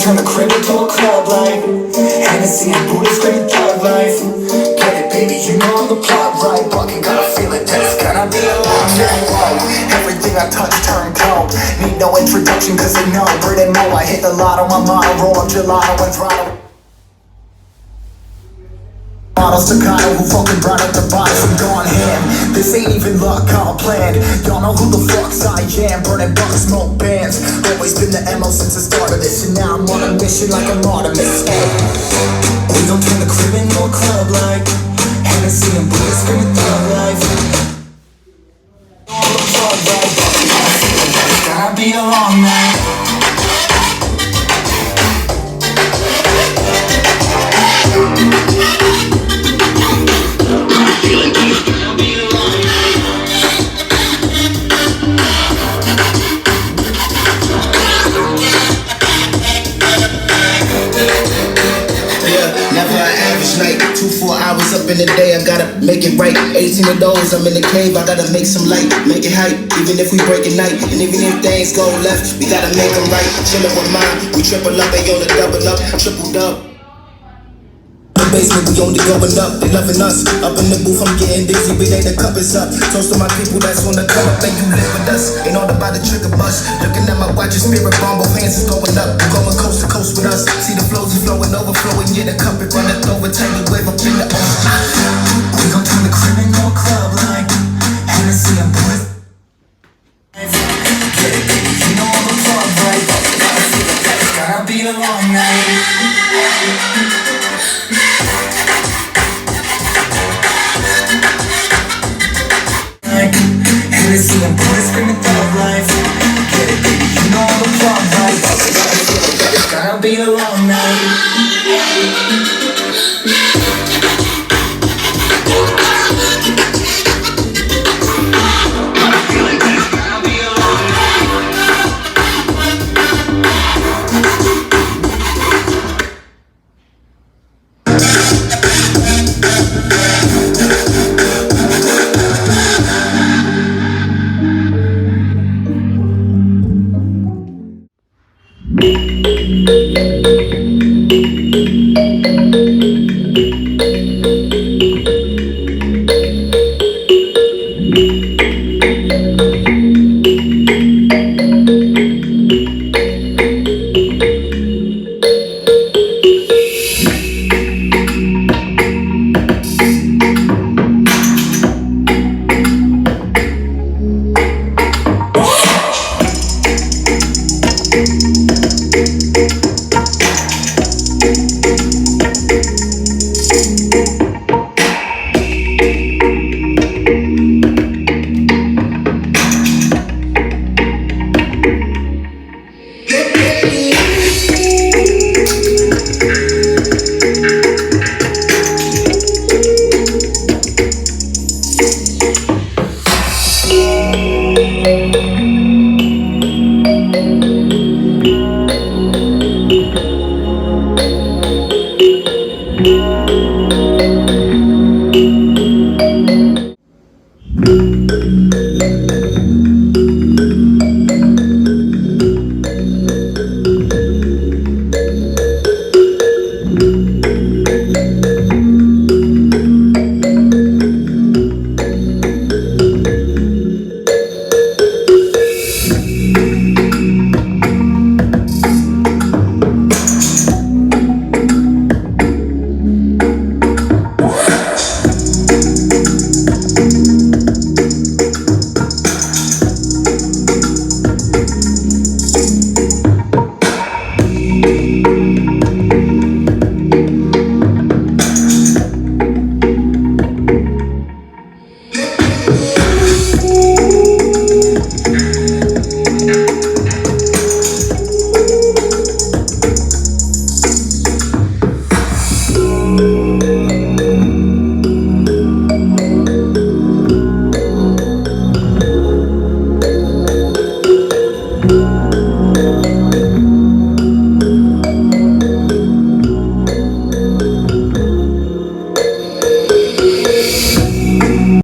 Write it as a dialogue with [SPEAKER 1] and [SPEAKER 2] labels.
[SPEAKER 1] Turn the crib into a club like Hennessy and Buddha screaming thug life. Get it, baby, you know I'm the plot right. Fucking got a feeling that it's gonna be a long night. Whoa, everything I touch turn cold. Need no introduction cause I know Riddim. I hit the lotto, my motto, roll up gelato and throttle staccato, who fucking brought up the box and gone ham. This ain't even luck, all planned. Y'all know who the fucks I am. Burning bucks, smoke bands. Always been the MO since the start of this. And now I'm on a mission like I'm Artemis. Hey, we gon' turn the crib into a club like Hennessy and Buddha screaming thug life. All the plug right, it's gonna be a long night.
[SPEAKER 2] Night, 2-4 hours up in the day, I gotta make it right. 18 of those, I'm in the cave, I gotta make some light, make it hype, even if we break at night. And even if things go left, we gotta make them right. Chillin' with mine, we triple up, they on the double up, triple up. The basement, we only going up, they loving us. Up in the booth, I'm getting dizzy, but they the cup is up. Toast to my people that's on the come up, and you live with us. Ain't all about the trigger bus. Looking at my watch, your spirit bomb, both hands is going up. You going coast to coast with us. See the flows is flowing, overflowing, yeah, the cup it runneth over. Tiny wave up in the ocean.
[SPEAKER 1] We gon' turn the crib into a club like Hennessy and Buddha. Get it, baby, you know I'm the plug right. Gotta feel it, that it's gonna be a long night. Hennessy and Buddha screaming thug life. Get it, baby, you know I'm the plug right. It's gonna be a long night.
[SPEAKER 2] Riddim.